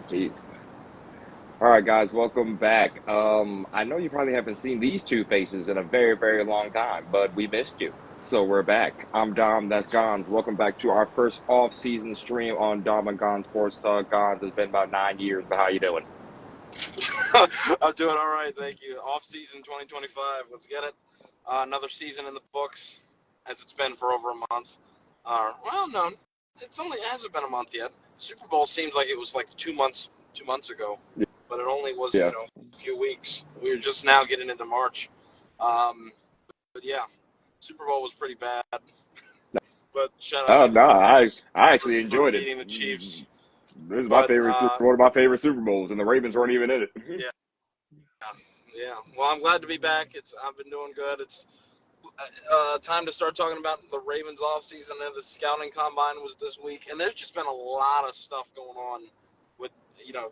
Jeez. All right, guys, welcome back. I know you probably haven't seen these two faces in a very, very long time, but we missed you. So we're back. I'm Dom, that's Gonz. Welcome back to our first off-season stream on Dom and Gonz Sports Talk. Gonz, it's been about 9 years, but how you doing? I'm doing all right, thank you. Off season 2025, let's get it. Another season in the books, as it's been for over a month. Well, no, it hasn't been a month yet. Super Bowl seems like it was like 2 months ago, but it only was Yeah. a few weeks. We were just now getting into March. Um, but yeah, Super Bowl was pretty bad. But shout out Oh to the no, I 49ers I for, actually for enjoyed it. beating the Chiefs. This is my But favorite one of my favorite Super Bowls, and the Ravens weren't even in it. yeah, yeah. Well, I'm glad to be back. I've been doing good. It's time to start talking about the Ravens offseason, and the scouting combine was this week, and there's just been a lot of stuff going on with you know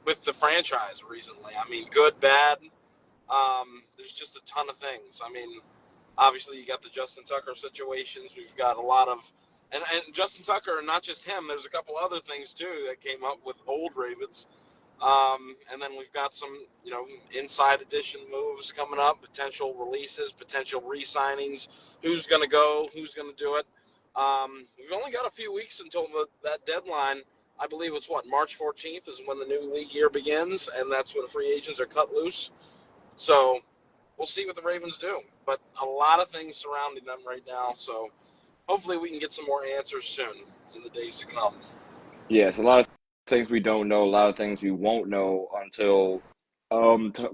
with the franchise recently. I mean, good, bad. There's just a ton of things. I mean, obviously you got the Justin Tucker situations. We've got a lot of and Justin Tucker, and not just him. There's a couple other things too that came up with old Ravens. And then we've got some, inside edition moves coming up, potential releases, potential re-signings. Who's going to go? Who's going to do it? We've only got a few weeks until that deadline. I believe it's March 14th is when the new league year begins, and that's when free agents are cut loose. So we'll see what the Ravens do. But a lot of things surrounding them right now. So hopefully we can get some more answers soon in the days to come. Yes, a lot of things we don't know, a lot of things we won't know until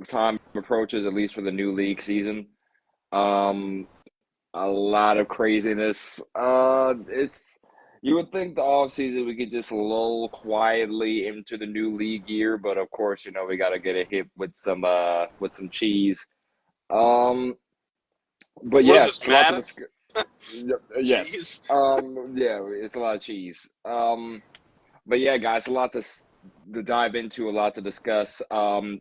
time approaches, at least for the new league season. Um, a lot of craziness. It's you would think the off season we could just lull quietly into the new league year, but of course, we got to get a hit with some cheese. Um, but What is yes, this, it's a lot to Madden? discuss. Yes. Jeez. Yeah, it's a lot of cheese. But yeah, guys, a lot to dive into, a lot to discuss.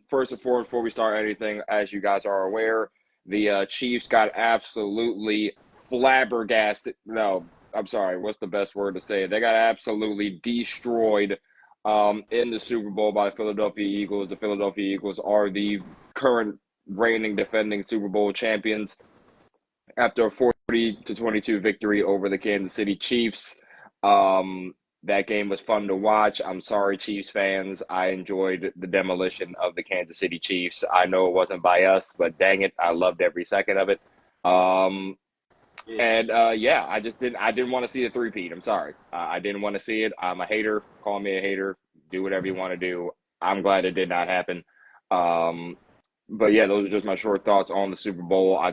First and foremost, before we start anything, as you guys are aware, the Chiefs got absolutely flabbergasted. No, I'm sorry. What's the best word to say? They got absolutely destroyed in the Super Bowl by the Philadelphia Eagles. The Philadelphia Eagles are the current reigning defending Super Bowl champions after a 40-22 victory over the Kansas City Chiefs. That game was fun to watch. I'm sorry, Chiefs fans. I enjoyed the demolition of the Kansas City Chiefs. I know it wasn't by us, but dang it, I loved every second of it. Um, Yeah. and yeah, I didn't want to see a three-peat. I'm sorry. I didn't want to see it. I'm a hater. Call me a hater. Do whatever you want to do. I'm glad it did not happen. Um, but yeah, those are just my short thoughts on the Super Bowl. I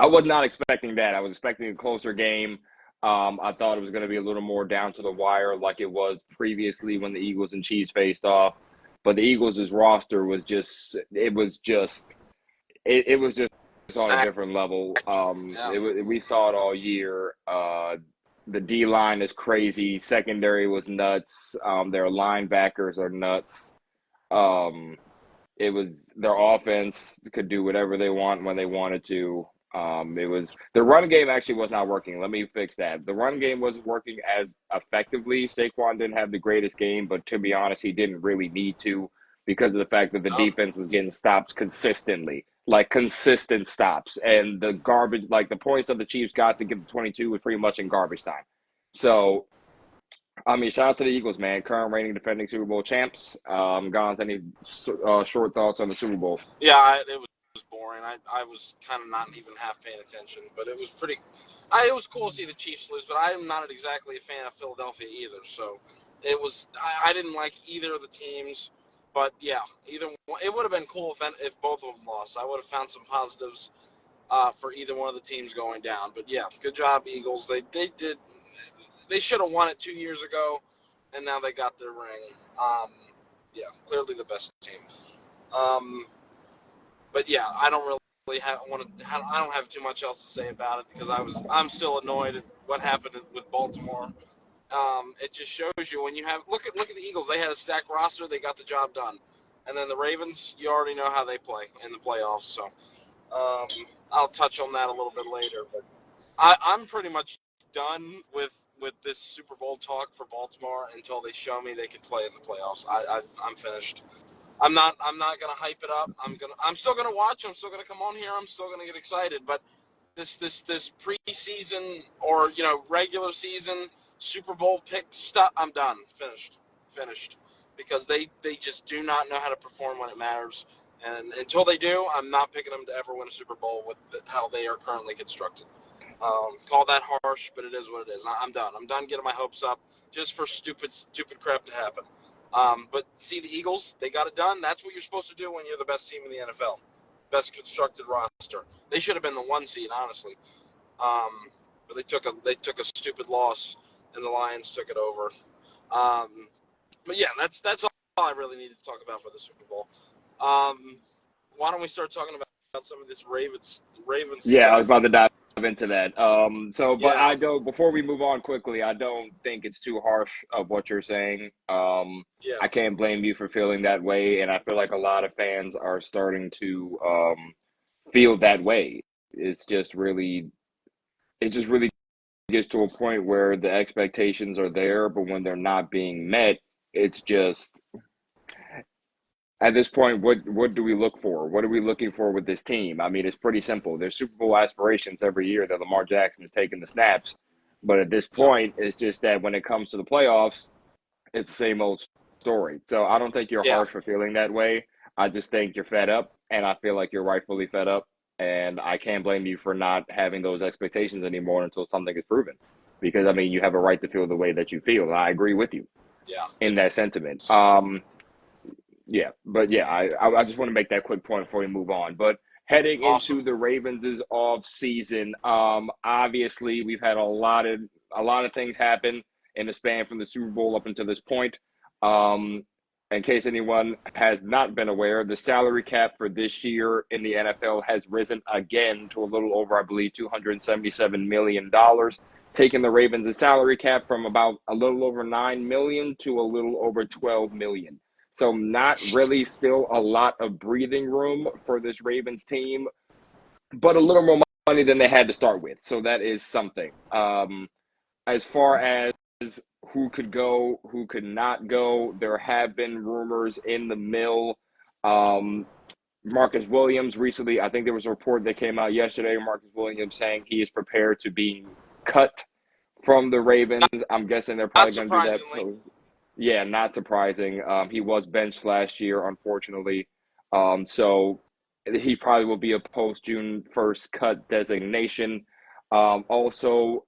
was not expecting that. I was expecting a closer game. I thought it was going to be a little more down to the wire, like it was previously when the Eagles and Chiefs faced off. But the Eagles' roster was it was just on a Stacked. different level. Yeah. We saw it all year. The D line is crazy. Secondary was nuts. Their linebackers are nuts. Um, it was their offense could do whatever they want when they wanted to. It was the run game actually was not working. Let me fix that. The run game wasn't working as effectively. Saquon didn't have the greatest game, but to be honest, he didn't really need to because of the fact that the No. defense was getting stops consistently, like consistent stops, and the garbage, like the points that the Chiefs got to get the 22 was pretty much in garbage time. So I mean, shout out to the Eagles, man. Current reigning defending Super Bowl champs. Gonz, any short thoughts on the Super Bowl? Yeah, it was boring. I was kind of not even half paying attention, but it was pretty. It was cool to see the Chiefs lose, but I'm not exactly a fan of Philadelphia either. So it was. I didn't like either of the teams, but yeah, either one, it would have been cool if both of them lost. I would have found some positives for either one of the teams going down. But yeah, good job, Eagles. They did. They should have won it 2 years ago, and now they got their ring. Yeah, clearly the best team. Um, but yeah, I don't really I don't have too much else to say about it because I'm still annoyed at what happened with Baltimore. It just shows you when you have look at the Eagles. They had a stacked roster. They got the job done. And then the Ravens, you already know how they play in the playoffs. So I'll touch on that a little bit later. But I'm pretty much done with with this Super Bowl talk for Baltimore until they show me they can play in the playoffs. I'm finished. I'm not gonna hype it up. I'm still gonna watch. I'm still gonna come on here. I'm still gonna get excited. But this preseason or regular season Super Bowl pick stuff, I'm done. Finished. Because they just do not know how to perform when it matters. And until they do, I'm not picking them to ever win a Super Bowl with how they are currently constructed. Call that harsh, but it is what it is. I'm done. I'm done getting my hopes up just for stupid crap to happen. But see, the Eagles, they got it done. That's what you're supposed to do when you're the best team in the NFL, best constructed roster. They should have been the 1 seed, honestly. But they took a stupid loss, and the Lions took it over. But yeah, that's all I really need to talk about for the Super Bowl. Why don't we start talking about some of this Ravens Yeah, I was stuff? about to dive into that. But Yeah, before we move on quickly, I don't think it's too harsh of what you're saying. yeah, I can't blame you for feeling that way, and I feel like a lot of fans are starting to feel that way. It's just really, it just really gets to a point where the expectations are there, but when they're not being met, it's just at this point, what do we look for? What are we looking for with this team? I mean, it's pretty simple. There's Super Bowl aspirations every year that Lamar Jackson is taking the snaps, but at this yep, point, it's just that when it comes to the playoffs, it's the same old story. So I don't think you're yeah, harsh for feeling that way. I just think you're fed up, and I feel like you're rightfully fed up. And I can't blame you for not having those expectations anymore until something is proven. Because I mean, you have a right to feel the way that you feel, and I agree with you yeah. in It's that sentiment. Yeah, but yeah, I just want to make that quick point before we move on. But heading awesome. into the Ravens' off season, obviously we've had a lot of things happen in the span from the Super Bowl up until this point. Um, in case anyone has not been aware, the salary cap for this year in the NFL has risen again to a little over, I believe, $277 million, taking the Ravens' salary cap from about a little over 9 million to a little over 12 million. So not really still a lot of breathing room for this Ravens team, but a little more money than they had to start with. So that is something. As far as who could go, who could not go, there have been rumors in the mill. Um, Marcus Williams recently, I think there was a report that came out yesterday. Marcus Williams saying he is prepared to be cut from the Ravens. I'm guessing they're Not probably going to do that. surprisingly. Yeah, not surprising. He was benched last year, unfortunately. So he probably will be a post June 1st cut designation. Also,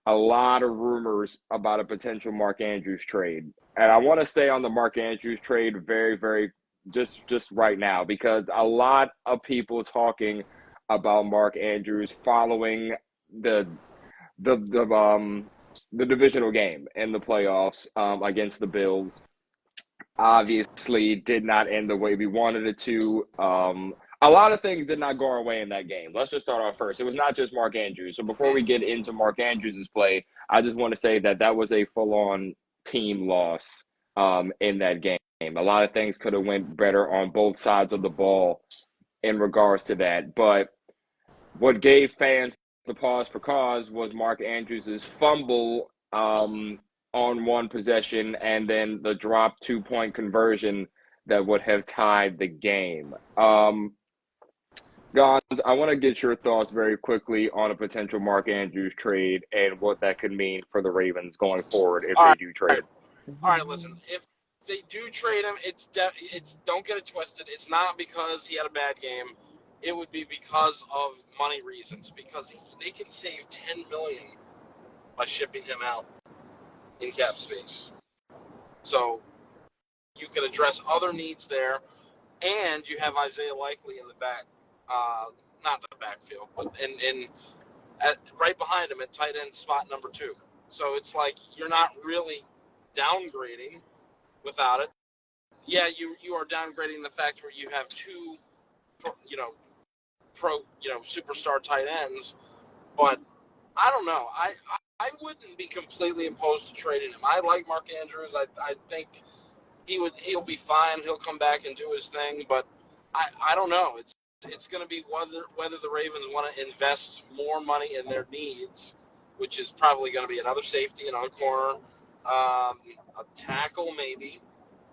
a lot of rumors about a potential Mark Andrews trade. And I want to stay on the Mark Andrews trade very, very just right now because a lot of people talking about Mark Andrews following the the the um the divisional game in the playoffs against the Bills. Obviously, did not end the way we wanted it to. A lot of things did not go our way in that game. Let's just start off first. It was not just Mark Andrews. So before we get into Mark Andrews' play, I just want to say that that was a full-on team loss in that game. A lot of things could have went better on both sides of the ball in regards to that. But what gave fans the pause for cause was Mark Andrews' fumble on one possession and then the drop 2-point conversion that would have tied the game. Gonz, I want to get your thoughts very quickly on a potential Mark Andrews trade and what that could mean for the Ravens going forward if All they right, do trade him. all right. Listen, if they do trade him, it's don't get it twisted. It's not because he had a bad game. It would be because of money reasons. Because they can save 10 million by shipping him out in cap space. So you can address other needs there, and you have Isaiah Likely in the back, not the backfield, but right behind him at tight end spot number 2. So it's like you're not really downgrading without it. Yeah, you are downgrading the fact where you have 2, superstar tight ends, but I don't know. I wouldn't be completely opposed to trading him. I like Mark Andrews. I think he'll be fine. He'll come back and do his thing, but I don't know. It's going to be whether the Ravens want to invest more money in their needs which is probably going to be another safety, another corner, a tackle maybe.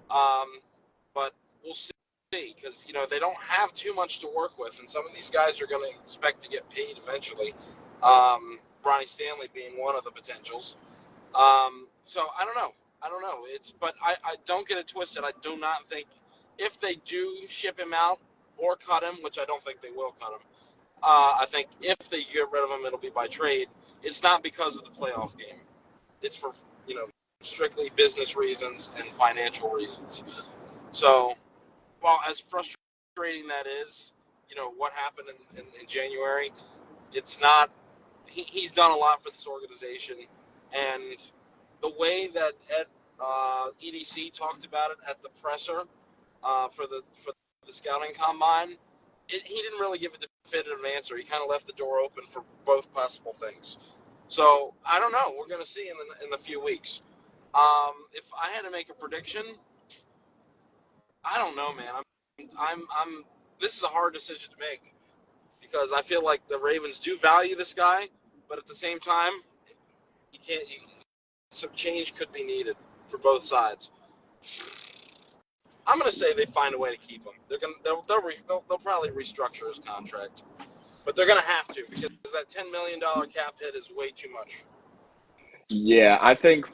But we'll see because, they don't have too much to work with, and some of these guys are going to expect to get paid eventually. Ronnie Stanley being one of the potentials. So I don't know. But I don't get it twisted. I do not think if they do ship him out or cut him, which I don't think they will cut him. I think if they get rid of him, it'll be by trade. It's not because of the playoff game. It's for strictly business reasons and financial reasons. So, well, as frustrating that is, what happened in January, it's not. He's done a lot for this organization, and the way that EDC talked about it at the presser for the scouting combine, he didn't really give a definitive answer. He kind of left the door open for both possible things. So I don't know. We're going to see in the few weeks. If I had to make a prediction, I don't know, man. I'm. This is a hard decision to make because I feel like the Ravens do value this guy, but at the same time, you can't. Some change could be needed for both sides. I'm going to say they find a way to keep him. They'll probably restructure his contract, but they're going to have to because that $10 million cap hit is way too much. Yeah, I think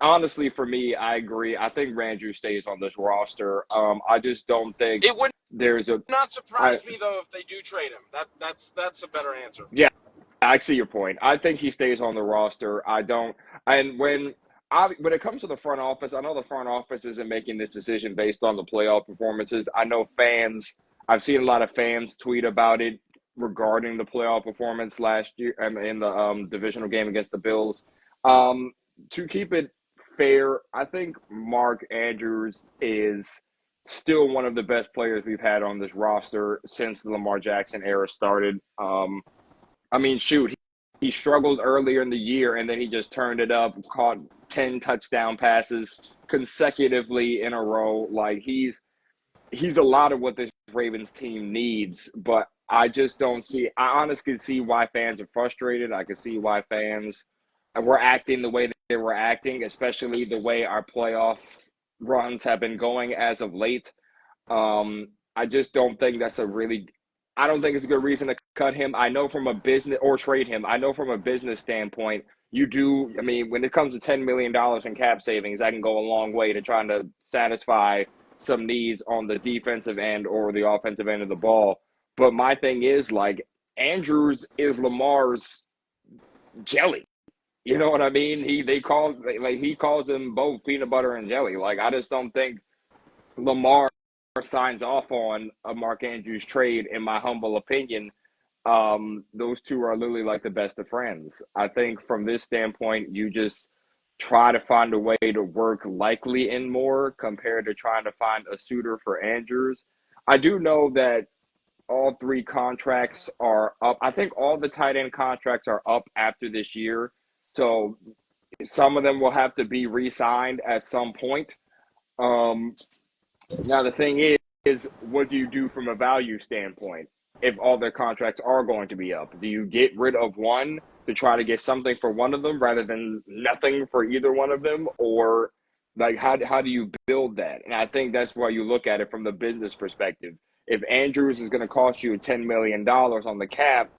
honestly, for me, I agree. I think Andrew stays on this roster. I just don't think it would there's a. not surprise me though if they do trade him. That's a better answer. Yeah, I see your point. I think he stays on the roster. I don't. And when it comes to the front office, I know the front office isn't making this decision based on the playoff performances. I know fans. I've seen a lot of fans tweet about it regarding the playoff performance last year in the divisional game against the Bills. To keep it fair, I think Mark Andrews is still one of the best players we've had on this roster since the Lamar Jackson era started. I mean, shoot, he struggled earlier in the year, and then he just turned it up, caught 10 touchdown passes consecutively in a row. Like, he's a lot of what this Ravens team needs, but I just don't see – I honestly see why fans are frustrated. I can see why fans were acting the way that they were acting, especially the way our playoff runs have been going as of late. I just don't think that's I don't think it's a good reason to cut him. I know from a business or trade him. I know from a business standpoint, I mean, when it comes to $10 million in cap savings, that can go a long way to trying to satisfy some needs on the defensive end or the offensive end of the ball. But my thing is, like, Andrews is Lamar's jelly. You know what I mean? He calls them both peanut butter and jelly. Like, I just don't think Lamar signs off on a Mark Andrews trade, in my humble opinion. Those two are literally like the best of friends. I think from this standpoint, you just try to find a way to work likely in more compared to trying to find a suitor for Andrews. I do know that all three contracts are up. I think all the tight end contracts are up after this year. So some of them will have to be re-signed at some point. Now, the thing is, what do you do from a value standpoint if all their contracts are going to be up? Do you get rid of one to try to get something for one of them rather than nothing for either one of them? Or, like, how do you build that? And I think that's why you look at it from the business perspective. If Andrews is going to cost you $10 million on the cap,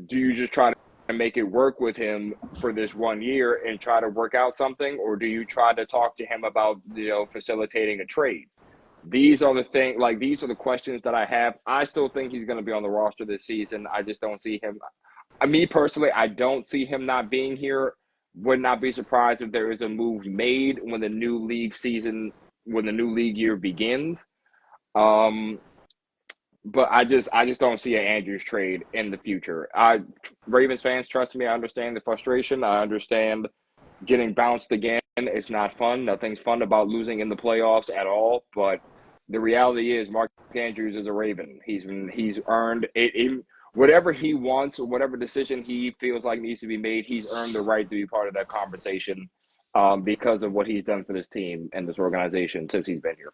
do you just try to make it work with him for this 1 year and try to work out something? Or do you try to talk to him about, facilitating a trade? These are the questions that I have. I still think he's going to be on the roster this season. I just don't see him. Me personally, I don't see him not being here. Would not be surprised if there is a move made when the new league year begins. But I just don't see an Andrews trade in the future. Ravens fans, trust me, I understand the frustration. I understand getting bounced again. It's not fun. Nothing's fun about losing in the playoffs at all. But the reality is, Mark Andrews is a Raven. He's earned it. Whatever he wants, or whatever decision he feels like needs to be made, he's earned the right to be part of that conversation because of what he's done for this team and this organization since he's been here.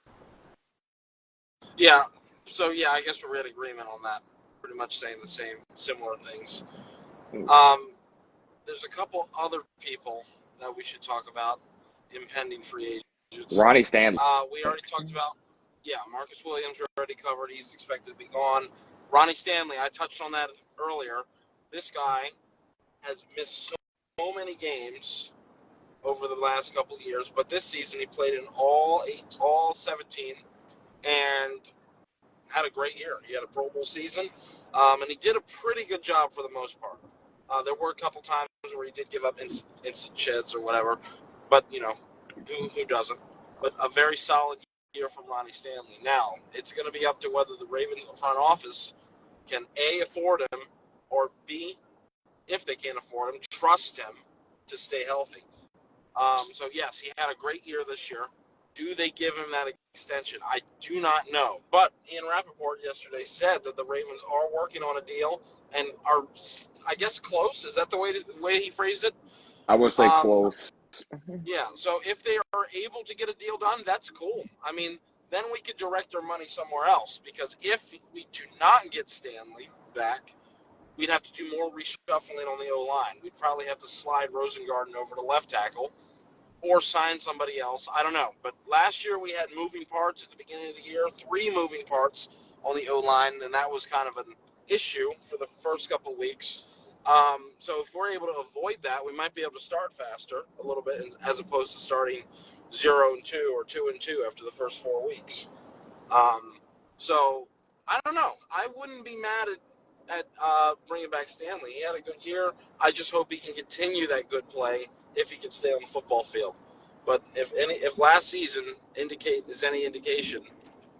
Yeah. So yeah, I guess we're in agreement on that. Pretty much saying the similar things. there's a couple other people that we should talk about, impending free agents. Ronnie Stanley. We already talked about, yeah, Marcus Williams we already covered. He's expected to be gone. Ronnie Stanley, I touched on that earlier. This guy has missed so many games over the last couple of years, but this season he played in all 17, and had a great year. He had a Pro Bowl season, and he did a pretty good job for the most part. There were a couple times where he did give up instant sheds or whatever, but who doesn't? But a very solid year from Ronnie Stanley. Now it's going to be up to whether the Ravens front office can A, afford him, or B, if they can't afford him, trust him to stay healthy. So yes, he had a great year this year. Do they give him that extension? I do not know. But Ian Rappaport yesterday said that the Ravens are working on a deal and are, I guess, close. Is that the way he phrased it? I would say close. Yeah, so if they are able to get a deal done, that's cool. I mean, then we could direct our money somewhere else, because if we do not get Stanley back, we'd have to do more reshuffling on the O-line. We'd probably have to slide Rosengarten over to left tackle or sign somebody else. I don't know. But last year we had moving parts at the beginning of the year, 3 moving parts on the O-line, and that was kind of an issue for the first couple of weeks. So if we're able to avoid that, we might be able to start faster a little bit, as opposed to starting 0-2 or 2-2 after the first 4 weeks. So I don't know. I wouldn't be mad at bringing back Stanley. He had a good year. I just hope he can continue that good play if he can stay on the football field. But if last season is any indication,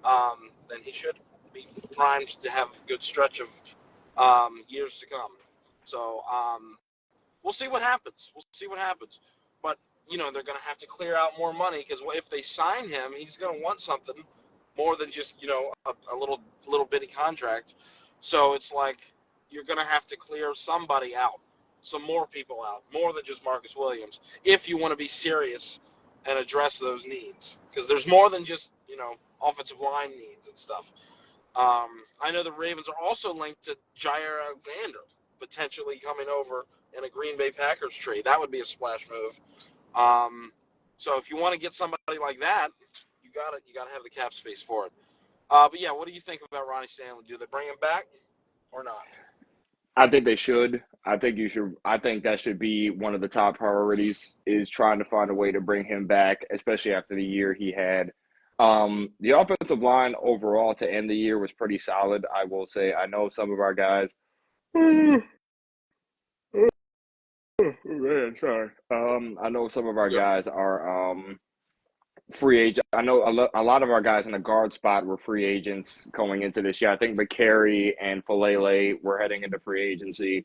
then he should be primed to have a good stretch of years to come. So we'll see what happens. But they're going to have to clear out more money, because if they sign him, he's going to want something more than just a little bitty contract. So it's like you're going to have to clear somebody out, some more people out, more than just Marcus Williams, if you want to be serious and address those needs, because there's more than just offensive line needs and stuff. I know the Ravens are also linked to Jair Alexander potentially coming over in a Green Bay Packers trade. That would be a splash move. So if you want to get somebody like that, you gotta have the cap space for it. But yeah, what do you think about Ronnie Stanley? Do they bring him back or not? I think they should. I think you should. I think that should be one of the top priorities, is trying to find a way to bring him back, especially after the year he had. The offensive line overall to end the year was pretty solid, I will say. I know some of our guys. Man, sorry. I know some of our Yeah. guys are free agent. I know a lot of our guys in the guard spot were free agents going into this year. I think McCary and Falele were heading into free agency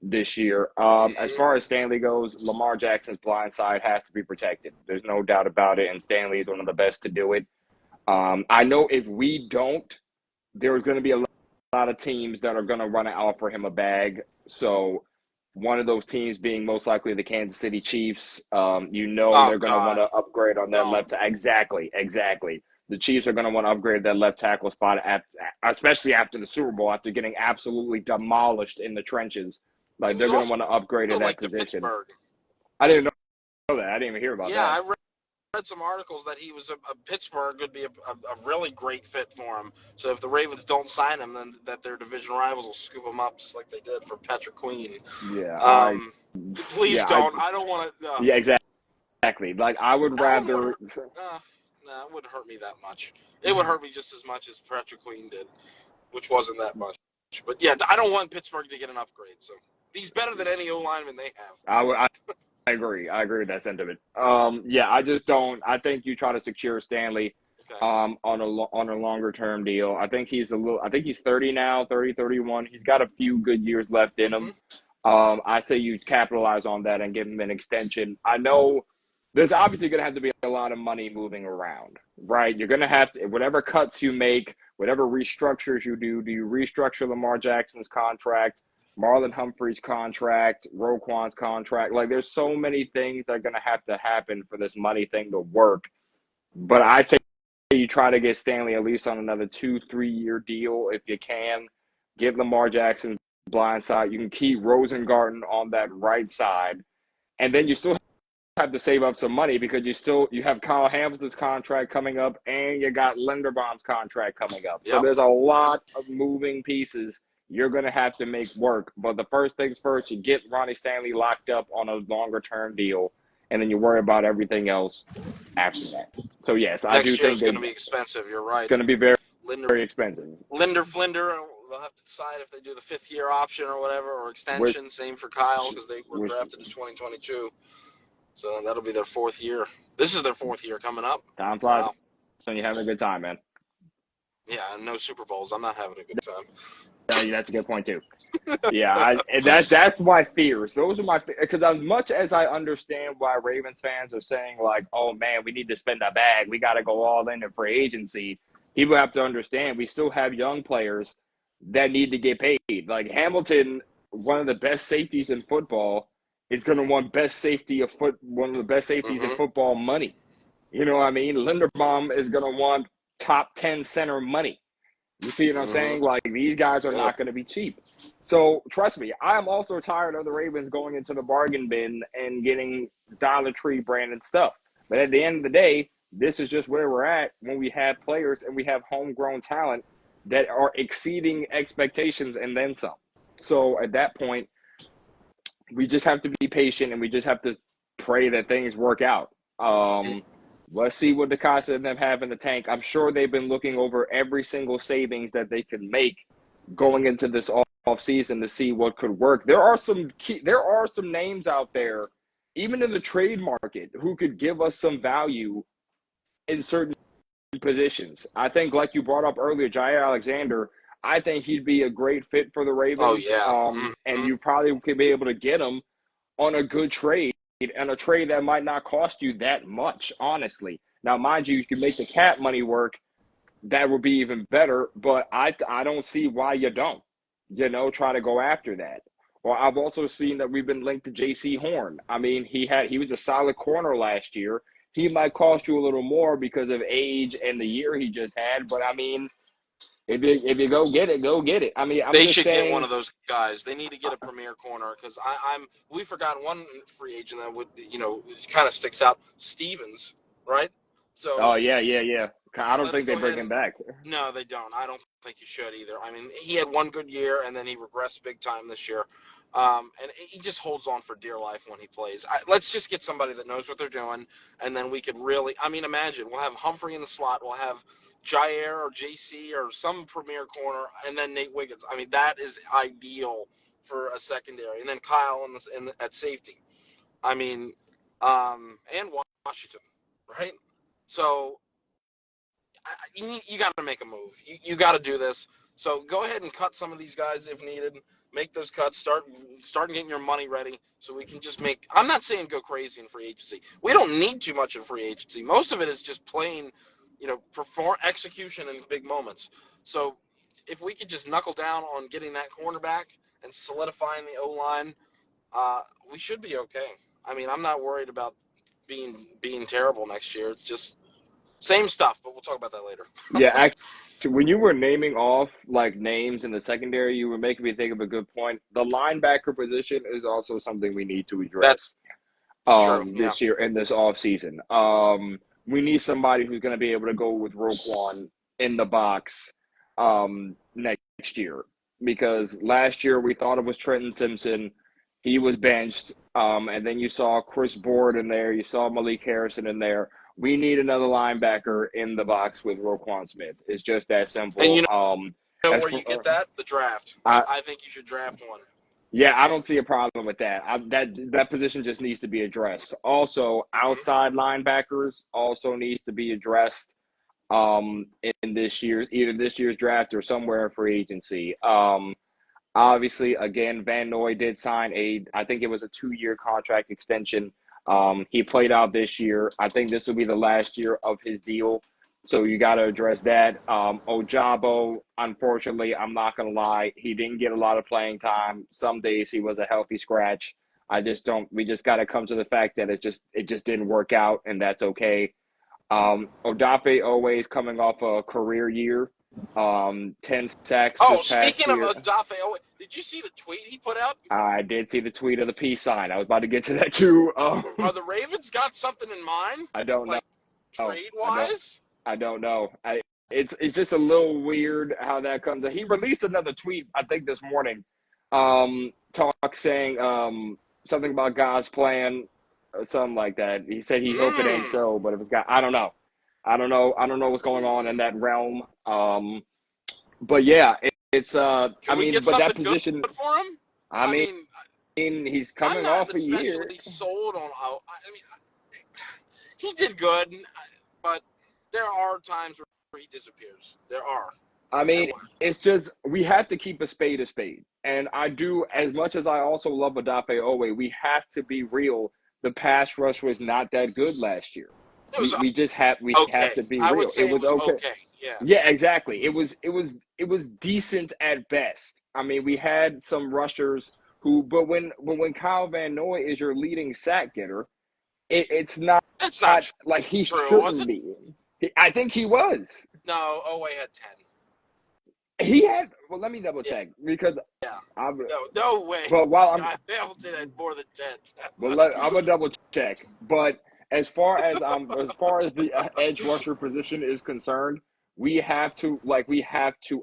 this year. As far as Stanley goes, Lamar Jackson's blind side has to be protected. There's no doubt about it, and Stanley is one of the best to do it. I know if we don't, there's going to be a lot of teams that are going to want to offer him a bag. So one of those teams being most likely the Kansas City Chiefs. Oh, They're going to want God. to upgrade on that No. left. Exactly. The Chiefs are going to want to upgrade that left tackle spot, especially after the Super Bowl, after getting absolutely demolished in the trenches. Like, they're going to want to upgrade at that position. Pittsburgh. I didn't know that. I didn't even hear about that. Yeah, I read some articles that he was a Pittsburgh would be a really great fit for him. So if the Ravens don't sign him, then that their division rivals will scoop him up, just like they did for Patrick Queen. Yeah. Please don't. I don't want to. Yeah, exactly. Like, I would rather. It wouldn't hurt me that much. It would hurt me just as much as Patrick Queen did, which wasn't that much. But yeah, I don't want Pittsburgh to get an upgrade. So he's better than any O lineman they have. I agree. I agree with that sentiment. I just don't. I think you try to secure Stanley on a longer term deal. I think he's 30 now, 30, 31. He's got a few good years left in him. I say you capitalize on that and give him an extension. I know there's obviously going to have to be a lot of money moving around, right? You're going to have to, whatever cuts you make, whatever restructures you do you restructure Lamar Jackson's contract, Marlon Humphrey's contract, Roquan's contract? Like, there's so many things that are going to happen for this money thing to work. But I say you try to get Stanley at least on another 2-3 year deal if you can. Give Lamar Jackson blind side. You can keep Rosengarten on that right side, and then you still have to save up some money because you have Kyle Hamilton's contract coming up, and you got Linderbaum's contract coming up. So Yep. there's a lot of moving pieces you're going to have to make work. But the first things first, you get Ronnie Stanley locked up on a longer term deal, and then you worry about everything else after that. So yes, I do Next year think is going that to be expensive. You're it's right. going to be very, Linder, very expensive. Flinder, they'll have to decide if they do the 5th-year option or whatever, or Which, extension. Same for Kyle because they were which drafted in 2022. So that'll be their 4th year. This is their 4th year coming up. time flies Wow. when you're having a good time, man. Yeah, and no Super Bowls. I'm not having a good time. That's a good point too. Yeah, and that's my fears. Those are my because as much as I understand why Ravens fans are saying like, "Oh man, we need to spend a bag. We got to go all in free agency." People have to understand we still have young players that need to get paid. Like Hamilton, one of the best safeties in football, is going to want one of the best safeties in Mm-hmm. football money. You know what I mean? Linderbaum is going to want top 10 center money. You see what I'm saying? Mm-hmm. Like, these guys are Yeah. not going to be cheap. So, trust me, I am also tired of the Ravens going into the bargain bin and getting Dollar Tree branded stuff. But at the end of the day, this is just where we're at when we have players and we have homegrown talent that are exceeding expectations and then some. So, at that point, we just have to be patient and we just have to pray that things work out. Let's see what the cost of them have in the tank. I'm sure they've been looking over every single savings that they can make going into this off season to see what could work. There are some names out there, even in the trade market, who could give us some value in certain positions. I think, like you brought up earlier, Jair Alexander. I think he'd be a great fit for the Oh Ravens, yeah. and Mm-hmm. you probably could be able to get him on a good trade and a trade that might not cost you that much, honestly. Now, mind you, you can make the cap money work. That would be even better, but I don't see why you don't, try to go after that. Well, I've also seen that we've been linked to J.C. Horn. I mean, he was a solid corner last year. He might cost you a little more because of age and the year he just had, but I mean, if you go get it, go get it. I mean, I'm They just should get one saying. of those guys. They need to get a premier corner because we forgot one free agent that would kind of sticks out. Stevens, right? So Oh yeah, yeah, yeah. I don't let's think they go bring ahead him and back. no, they don't. I don't think you should either. I mean, he had one good year and then he regressed big time this year. And he just holds on for dear life when he plays. Let's just get somebody that knows what they're doing, and then we could really. I mean, imagine we'll have Humphrey in the slot, we'll have Jair or JC or some premier corner, and then Nate Wiggins. I mean, that is ideal for a secondary, and then Kyle at safety. I mean, and Washington, right? So you got to make a move. You got to do this. So go ahead and cut some of these guys if needed. Make those cuts. Start getting your money ready so we can just make. I'm not saying go crazy in free agency. We don't need too much in free agency. Most of it is just plain, perform execution in big moments. So if we could just knuckle down on getting that cornerback and solidifying the O line, we should be okay. I mean, I'm not worried about being terrible next year. It's just same stuff, but we'll talk about that later. Yeah, actually, when you were naming off like names in the secondary, you were making me think of a good point. The linebacker position is also something we need to That's address true. Yeah. this year in this off season. We need somebody who's going to be able to go with Roquan in the box next year because last year we thought it was Trenton Simpson. He was benched, and then you saw Chris Board in there. You saw Malik Harrison in there. We need another linebacker in the box with Roquan Smith. It's just that And simple. As where for you get that? The draft. I, I think you should draft one. yeah, I don't see a problem with that. That position just needs to be addressed. Also, Mm-hmm. outside linebackers also needs to be addressed in either this year's draft or somewhere in free agency. Obviously, again, Van Noy did sign I think it was a 2-year contract extension. He played out this year. I think this will be the last year of his deal. So you got to address that. Ojabo, unfortunately, I'm not going to lie, he didn't get a lot of playing time. Some days he was a healthy scratch. We just got to come to the fact that it just didn't work out, and that's okay. Odafe always coming off a career year, 10 sacks Oh, this past speaking of year. Odafe, did you see the tweet he put out? I did see the tweet of the peace sign. I was about to get to that too. Are the Ravens got something in mind, I don't know. like trade I don't. wise? I don't know. It's just a little weird how that comes. He released another tweet, I think, this morning, saying something about God's plan, or something like that. He said he hoped it ain't Mm. so, but if it's God, I don't know. I don't know what's going on in that realm. But yeah, Can we get but that something good position. for him? I I mean, mean, he's I'm coming not off a year. especially sold on. I mean, he did good, but there are times where he disappears. There are. I And mean, it's just we have to keep a spade a spade. And I do, as much as I also love Odafe Owe, we have to be real. The pass rush was not that good last year. it was We have okay. to be I would real. It say it was was okay. okay. Yeah. Yeah, exactly. It was decent at best. I mean, we had some rushers who, but when Kyle Van Noy is your leading sack getter, it's not That's not like he true, was shouldn't it? be. I think he was. No, Owe had 10. He had. Well, let me double Yeah. check because Yeah. I'm. No way. But while I'm, Hamilton had more than 10. I'm gonna double check. But as far as the edge rusher position is concerned, we have to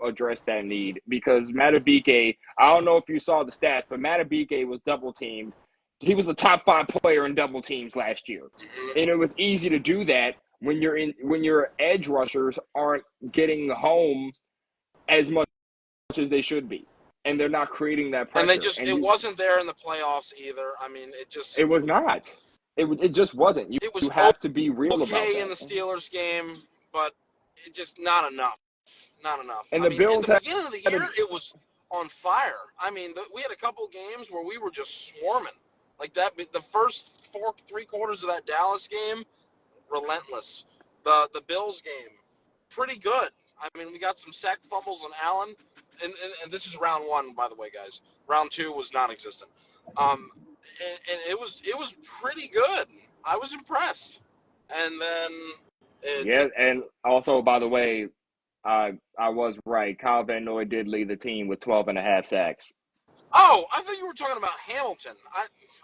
address that need because Matabike. I don't know if you saw the stats, but Matabike was double teamed. He was a top 5 player in double teams last year, and it was easy to do that when your edge rushers aren't getting home as much as they should be, and they're not creating that And pressure. it wasn't there in the playoffs either. I mean, It was not. It just wasn't. it You was have to be real about okay in that. the Steelers game, but it just not enough. Not enough. And I the mean, in Bills the had beginning of the a, year, it was on fire. I mean, we had a couple games where we were just swarming. Like that, the first 3 quarters of that Dallas game, relentless. The Bills game, pretty good. I mean, we got some sack fumbles on Allen, and this is round 1, by the way, guys. Round 2 was non-existent. And it was pretty good. I was impressed. And then yeah, and also by the way, I was right. Kyle Van Noy did lead the team with 12 and a half sacks. oh, I thought you were talking about Hamilton.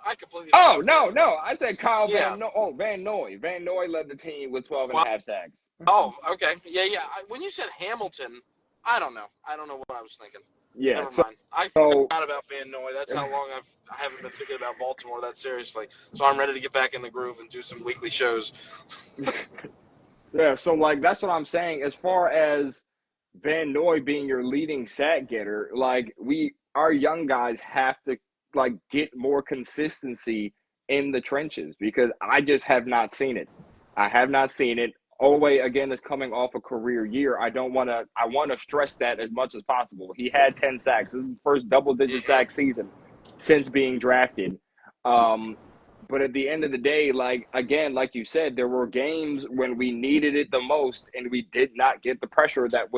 I completely Oh, forgot for a no, minute. no. I said Kyle Yeah. Van Noy. Oh, Van Noy. Van Noy led the team with 12 and a Well, half sacks. oh, okay. Yeah, yeah. When you said Hamilton, I don't know. I don't know what I was thinking. Yeah, Never mind. I so forgot about Van Noy. That's how long I haven't been thinking about Baltimore that seriously. So I'm ready to get back in the groove and do some weekly shows. yeah, so like that's what I'm saying. As far as Van Noy being your leading sack getter, like our young guys have to like get more consistency in the trenches because I just have not seen it. I have not seen it. Owe again is coming off a career year. I want to stress that as much as possible. He had 10 sacks. This is his first double digit Mm-hmm. sack season since being drafted. Um, but at the end of the day, like again, like you said, there were games when we needed it the most and we did not get the pressure that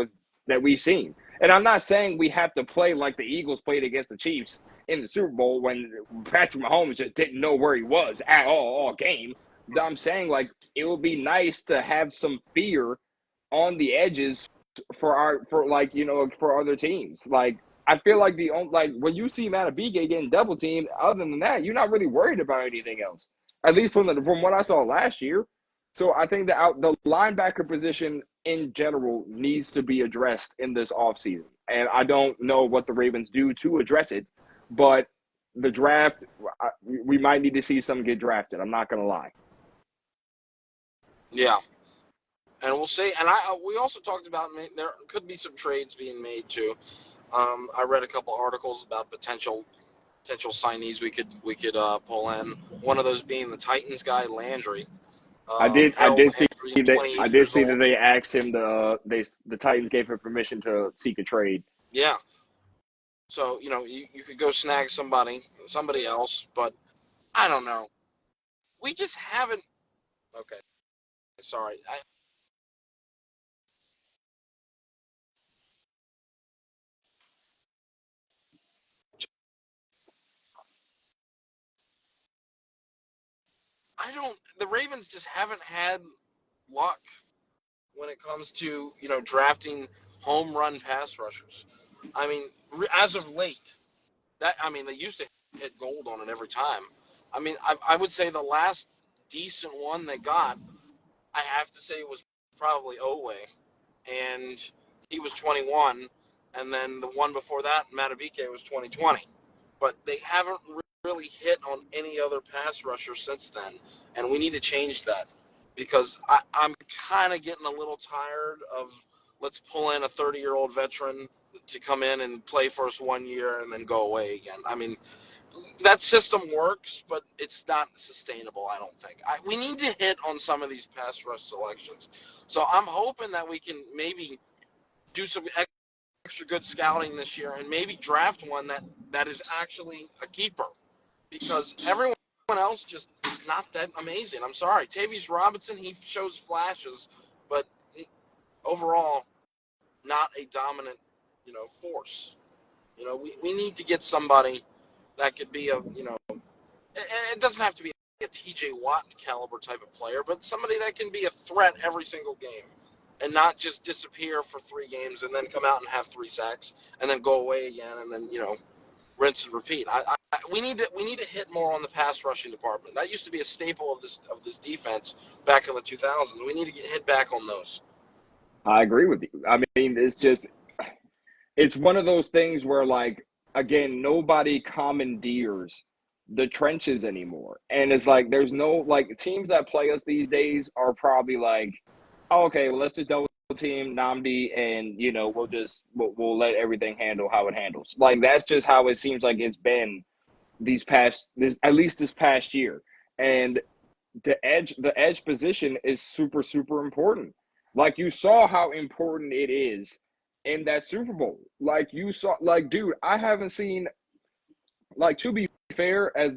we've seen. And I'm not saying we have to play like the Eagles played against the Chiefs in the Super Bowl when Patrick Mahomes just didn't know where he was at all game. I'm saying like it would be nice to have some fear on the edges for like for other teams. Like I feel like like when you see Matabike getting double teamed, other than that, you're not really worried about anything else. At least from what I saw last year. So I think the linebacker position in general needs to be addressed in this offseason. And I don't know what the Ravens do to address it, but the draft, we might need to see some get drafted. I'm not going to lie. Yeah. And we'll see. And we also talked about there could be some trades being made too. I read a couple articles about potential signees we could pull in. One of those being the Titans guy Landry. I Harold did see Landry, that 28 years old. they asked him the Titans gave him permission to seek a trade. Yeah. So you could go snag somebody else, but I don't know. We just haven't. Okay. Sorry. I don't. The Ravens just haven't had luck when it comes to drafting home run pass rushers. I mean, as of late. they used to hit gold on it every time. I mean, I would say the last decent one they got, I have to say, was probably Owe, and he was 21, and then the one before that, Matabike, was 2020. But they haven't really hit on any other pass rusher since then, and we need to change that because I'm kind of getting a little tired of let's pull in a 30-year-old veteran to come in and play for us 1 year and then go away again. I mean, that system works, but it's not sustainable, I don't think. We need to hit on some of these pass rush selections. So I'm hoping that we can maybe do some extra good scouting this year and maybe draft one that is actually a keeper because everyone else just is not that amazing. I'm sorry. Tavius Robinson, he shows flashes, but overall, not a dominant, force. We need to get somebody that could be it doesn't have to be a TJ Watt caliber type of player, but somebody that can be a threat every single game and not just disappear for 3 games and then come out and have 3 sacks and then go away again and then, rinse and repeat. We need to hit more on the pass rushing department. That used to be a staple of this defense back in the 2000s. We need to hit back on those. I agree with you. I mean, it's one of those things where, like, again, nobody commandeers the trenches anymore. And it's like there's no, like, teams that play us these days are probably like, oh, okay, well, let's just double team Namdi and, we'll let everything handle how it handles. Like, that's just how it seems like it's been at least this past year. And the edge position is super, super important. Like, you saw how important it is in that Super Bowl. Like, you saw, like, dude, I haven't seen, like, to be fair, as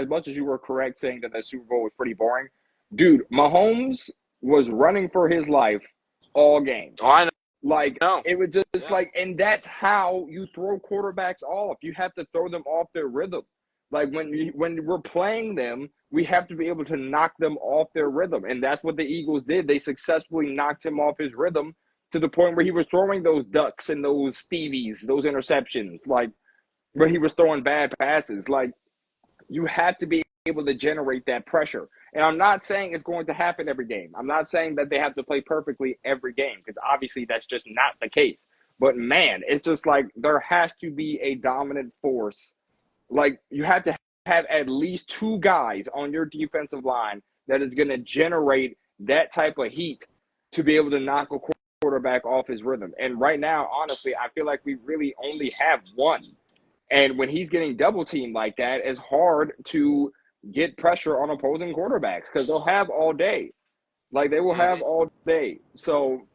much as you were correct saying that Super Bowl was pretty boring, dude, Mahomes was running for his life all game. Oh, I know. Like, it was just Yeah. like, and that's how you throw quarterbacks off. You have to throw them off their rhythm. Like, when we're playing them, we have to be able to knock them off their rhythm. And that's what the Eagles did. They successfully knocked him off his rhythm to the point where he was throwing those ducks and those Stevies, those interceptions, like, where he was throwing bad passes. Like, you have to be able to generate that pressure. And I'm not saying it's going to happen every game. I'm not saying that they have to play perfectly every game, because obviously that's just not the case. But, man, it's just like there has to be a dominant force. Like, you have to have at least 2 guys on your defensive line that is going to generate that type of heat to be able to knock a quarterback off his rhythm. And right now, honestly, I feel like we really only have one. And when he's getting double teamed like that, it's hard to get pressure on opposing quarterbacks because they'll have all day. Like, they will have all day. So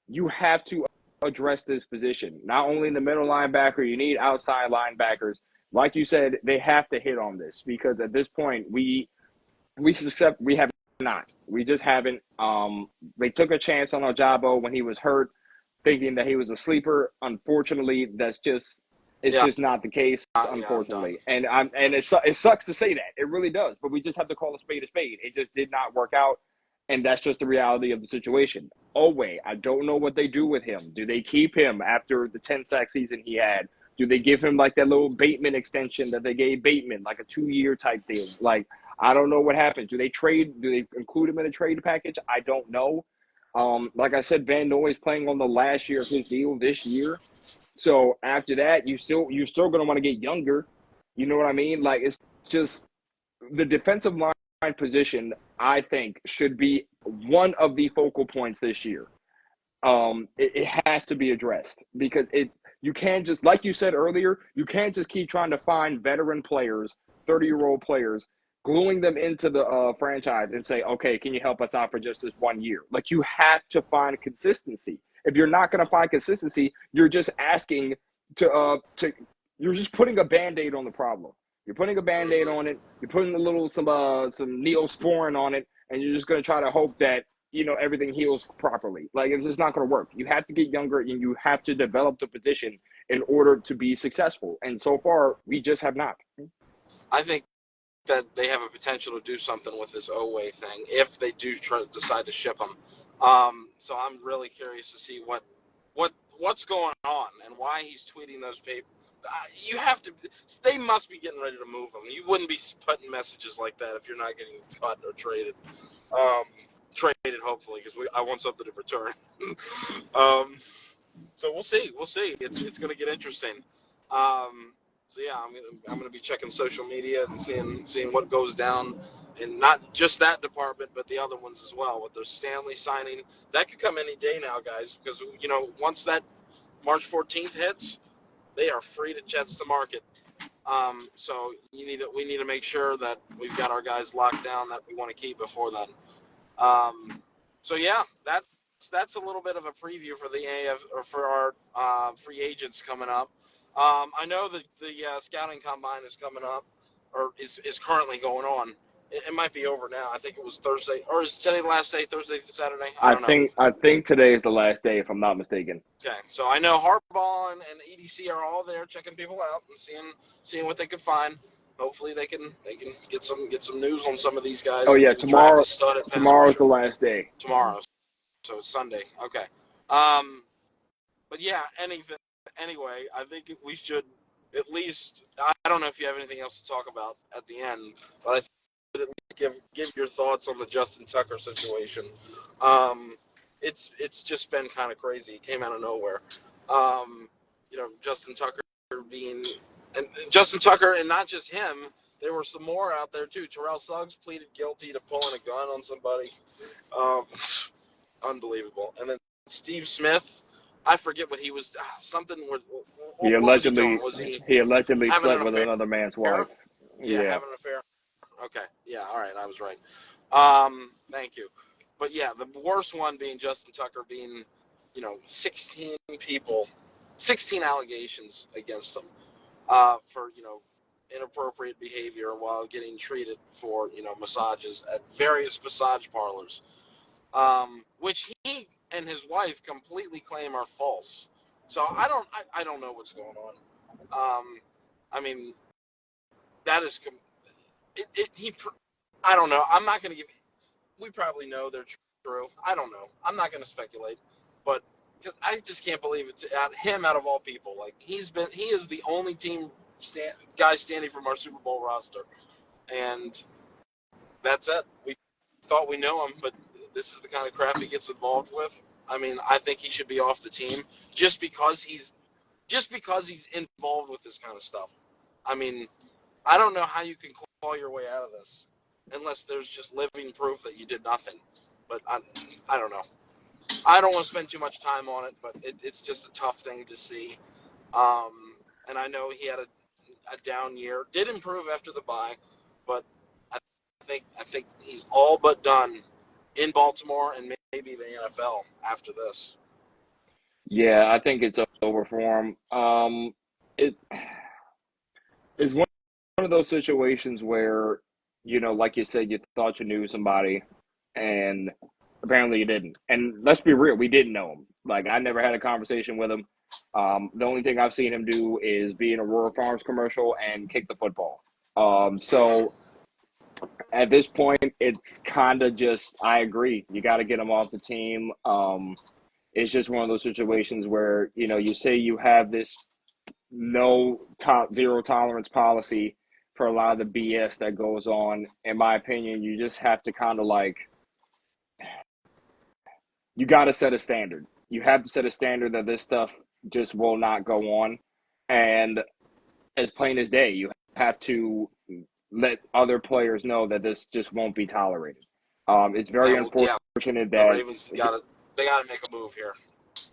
you have to address this position. Not only in the middle linebacker, you need outside linebackers. Like you said, they have to hit on this because at this point, we have not. We just haven't. They took a chance on Ojabo when he was hurt, thinking that he was a sleeper. Unfortunately, it's just not the case, unfortunately. And it sucks to say that. It really does. But we just have to call a spade a spade. It just did not work out, and that's just the reality of the situation. Owe, I don't know what they do with him. Do they keep him after the 10-sack season he had? Do they give him like that little Bateman extension that they gave Bateman, like a 2-year type thing? Like, I don't know what happens. Do they include him in a trade package? I don't know. Like I said, Van Noy is playing on the last year of his deal this year. So after that, you're still going to want to get younger. You know what I mean? Like, it's just the defensive line position, I think, should be one of the focal points this year. It has to be addressed because you can't just, like you said earlier, you can't just keep trying to find veteran players, 30-year-old players, gluing them into the franchise and say, okay, can you help us out for just this 1 year? Like, you have to find consistency. If you're not going to find consistency, you're just asking you're just putting a Band-Aid on the problem. You're putting a Band-Aid on it. You're putting some Neosporin on it, and you're just going to try to hope that, everything heals properly. Like, it's just not going to work. You have to get younger, and you have to develop the position in order to be successful. And so far, we just have not. I think that they have a potential to do something with this Owe thing if they do decide to ship him. So I'm really curious to see what's going on and why he's tweeting you have to. They must be getting ready to move him. You wouldn't be putting messages like that if you're not getting cut or traded. Um, Traded hopefully because I want something to return. um, so we'll see. We'll see. It's going to get interesting. So yeah, I'm gonna be checking social media and seeing what goes down, and not just that department, but the other ones as well. With their Stanley signing, that could come any day now, guys. Because once that March 14th hits, they are free to jets to market. So we need to make sure that we've got our guys locked down that we want to keep before then. Um, so yeah, that's a little bit of a preview for the AF or for our free agents coming up. I know that the scouting combine is coming up, or is currently going on. It might be over now. I think it was Thursday, or is today the last day? Thursday, Saturday? I don't know. I think today is the last day, if I'm not mistaken. Okay, so I know Harbaugh and EDC are all there checking people out and seeing what they can find. Hopefully they can get some news on some of these guys Oh and yeah, maybe draft tomorrow a stud at pass tomorrow's the rusher last day. tomorrow. So it's Sunday. Okay. Um, but yeah, anyway, I think we should at least. I don't know if you have anything else to talk about at the end, but I think at least give your thoughts on the Justin Tucker situation. Um, it's just been kind of crazy. It came out of nowhere. Justin Tucker being and Justin Tucker, and not just him. There were some more out there too. Terrell Suggs pleaded guilty to pulling a gun on somebody. Um, Unbelievable. And then Steve Smith, I forget what he was. Something. He What was he allegedly doing? Was he he allegedly having slept an with affair? another man's wife. Yeah, Yeah. having an affair. Okay. Yeah. All right. I was right. Thank you. But yeah, the worst one being Justin Tucker being, 16 people, 16 allegations against him, for inappropriate behavior while getting treated for massages at various massage parlors, which he and his wife completely claim are false. So I don't know what's going on. I mean, that is I don't know. I'm not going to give. We probably know they're true. I don't know. I'm not going to speculate, but I just can't believe it's at him out of all people. Like he is the only guy standing from our Super Bowl roster, and that's it. We thought we know him, but this is the kind of crap he gets involved with. I mean, I think he should be off the team just because he's involved with this kind of stuff. I mean, I don't know how you can claw your way out of this unless there's just living proof that you did nothing. But I don't know. I don't want to spend too much time on it, but it's just a tough thing to see. And I know he had a down year. Did improve after the bye, but I think he's all but done in Baltimore and maybe the NFL after this. Yeah, I think it's over for him. It is one of those situations where, like you said, you thought you knew somebody, and apparently you didn't. And let's be real, we didn't know him. Like, I never had a conversation with him. The only thing I've seen him do is be in a Royal Farms commercial and kick the football. So at this point, it's kind of just, I agree. You got to get him off the team. It's just one of those situations where, you say you have this zero tolerance policy for a lot of the BS that goes on. In my opinion, you just have to kind of you got to set a standard. You have to set a standard that this stuff just will not go on. And as plain as day, you have to let other players know that this just won't be tolerated. It's very Yeah, unfortunate the that, Ravens got to make a move here.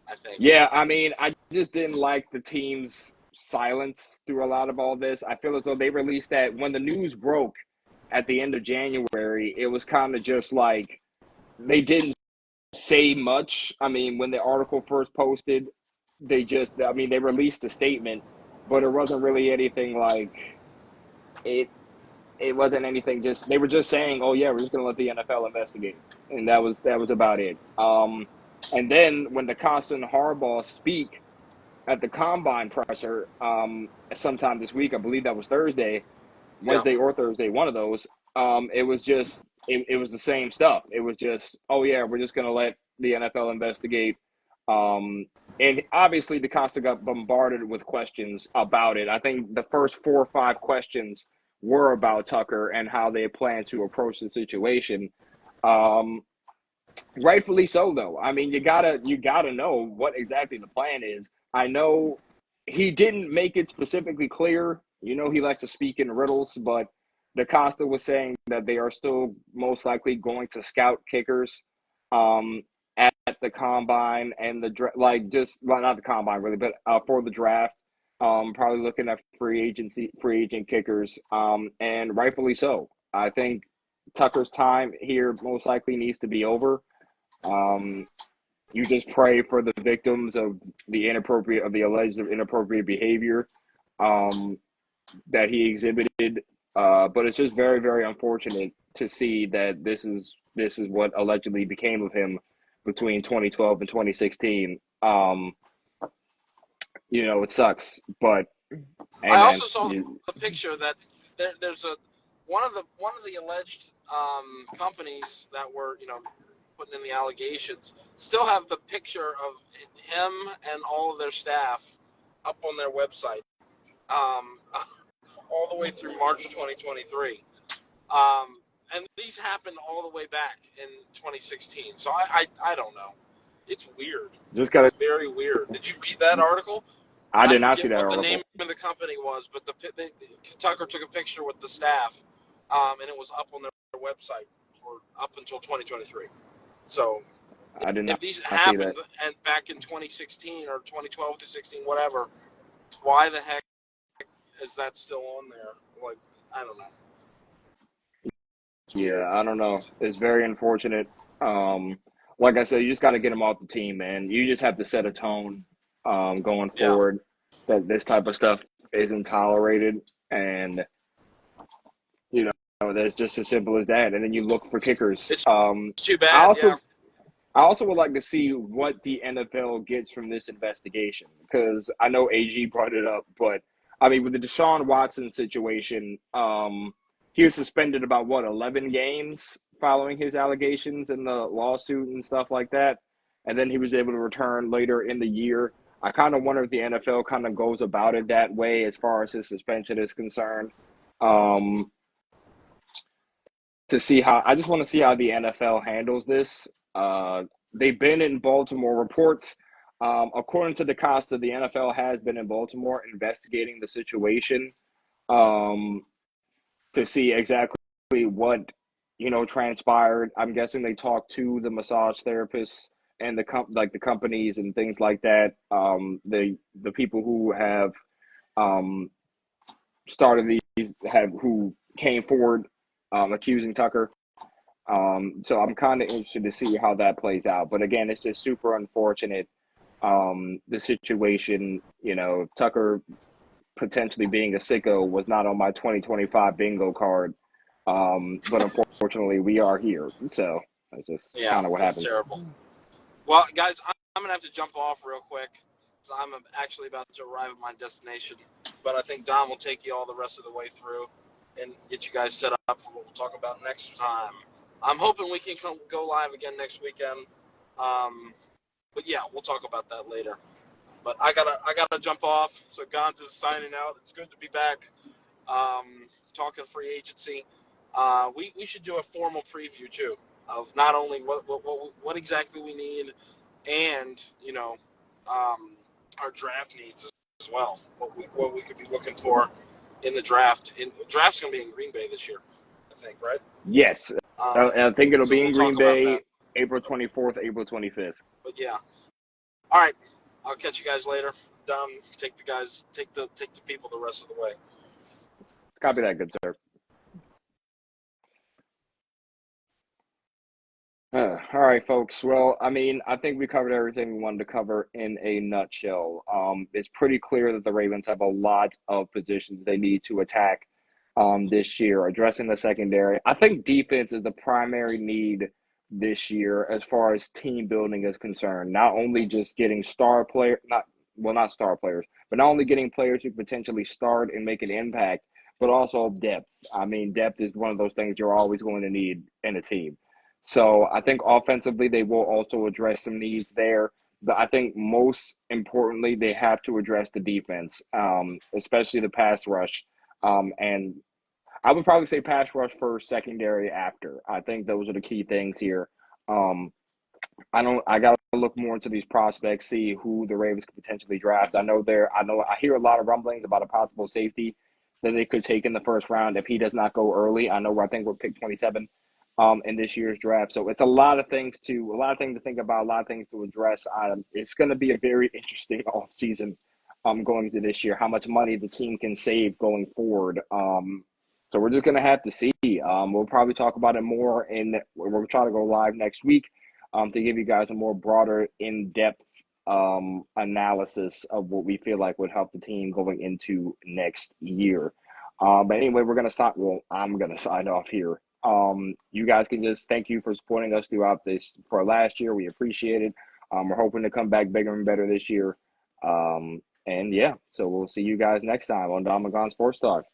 I think. yeah, I mean, I just didn't like the team's silence through a lot of all this. I feel as though they released that when the news broke at the end of January, it was kind of just like they didn't say much. I mean, when the article first posted, they released a statement, but it wasn't really anything like it. It wasn't anything. Just they were just saying, "Oh yeah, we're just going to let the NFL investigate," and that was about it. And then when the constant Harbaugh speak at the combine presser, sometime this week, I believe that was Yeah. Wednesday or Thursday, one of those. It was the same stuff. It was just, oh yeah, we're just going to let the NFL investigate. and obviously DaCosta got bombarded with questions about it. I think the first 4 or 5 questions were about Tucker and how they plan to approach the situation. Um, Rightfully so, though. I mean, you gotta know what exactly the plan is. I know he didn't make it specifically clear. You know, he likes to speak in riddles, but DaCosta was saying that they are still most likely going to scout kickers um, at the combine and like just well, not the combine really, but for the draft. Probably looking at free agent kickers, and rightfully so. I think Tucker's time here most likely needs to be over. um, you just pray for the victims of the alleged inappropriate behavior um, that he exhibited. But it's just very, very unfortunate to see that this is what allegedly became of him between 2012 and 2016. It sucks, but hey, I man, also saw the picture that there's a one of the alleged companies that were putting in the allegations still have the picture of him and all of their staff up on their website, um, all the way through March 2023. And these happened all the way back in 2016. So I don't know. It's weird. just It's gotta. very weird. Did you read that article? I I did not see forget that what the name article. of the company was, but Tucker took a picture with the staff, and it was up on their website for up until 2023. So I did if these not see happened that. and back in 2016 or 2012 through 16, whatever, why the heck is that still on there? Like, I don't know. It's weird. Yeah, I don't know. It's, It's very unfortunate. Um, like I said, you just got to get him off the team, man. You just have to set a tone going yeah, forward that this type of stuff isn't tolerated, and you that's just as simple as that. And then you look for kickers. it's too I bad. Yeah, also I also would like to see what the NFL gets from this investigation because I know AG brought it up, but I mean, with the Deshaun Watson situation, he was suspended about what 11 games following his allegations and the lawsuit and stuff like that, and then he was able to return later in the year. I kind of wonder if the NFL kind of goes about it that way as far as his suspension is concerned. Um, to see how I just want to see how the NFL handles this. They've been in Baltimore. Reports, according to DaCosta, the NFL has been in Baltimore investigating the situation um, to see exactly what transpired. I'm guessing they talked to the massage therapists and the companies and things like that. The people who have um, started these have who came forward accusing Tucker. So I'm kind of interested to see how that plays out. But again, it's just super unfortunate. The situation, Tucker potentially being a sicko was not on my 2025 bingo card. But unfortunately, we are here. So that's just yeah, kind of what that's happens. terrible. Well, guys, I'm gonna have to jump off real quick. So I'm actually about to arrive at my destination, but I think Dom will take you all the rest of the way through and get you guys set up for what we'll talk about next time. I'm hoping we can go live again next weekend. But yeah, we'll talk about that later. But I gotta jump off. So Gonz is signing out. It's good to be back. Talking free agency. We should do a formal preview too of not only what exactly we need, and um, our draft needs as well. What we could be looking for in the draft. Draft's gonna be in Green Bay this year, I think, right? Yes, I think it'll So be we'll in talk Green about that. Bay, April 24th, April 25th. But yeah, all right. I'll catch you guys later. Dom, take the people the rest of the way. Copy that, good sir. All right, folks. Well, I mean, I think we covered everything we wanted to cover in a nutshell. It's pretty clear that the Ravens have a lot of positions they need to attack this year, addressing the secondary. I think defense is the primary need this year as far as team building is concerned. Not only just getting not star players, but not only getting players who potentially start and make an impact, but also depth. I mean, depth is one of those things you're always going to need in a team. So I think offensively they will also address some needs there. I think most importantly, they have to address the defense, especially the pass rush. And I would probably say pass rush first, secondary after. I think those are the key things here. Um, I gotta look more into these prospects, see who the Ravens could potentially draft. I hear a lot of rumblings about a possible safety that they could take in the first round if he does not go early. I think we're pick 27 in this year's draft. So it's a lot of things to think about, a lot of things to address. It's gonna be a very interesting offseason going into this year, how much money the team can save going forward. So we're just gonna have to see. We'll probably talk about it more we'll try to go live next week to give you guys a more broader, in-depth analysis of what we feel like would help the team going into next year. But anyway, we're going to stop. Well, I'm going to sign off here. You guys can just thank you for supporting us throughout this for last year. We appreciate it. We're hoping to come back bigger and better this year. And yeah, so we'll see you guys next time on Domandgon Sports Talk.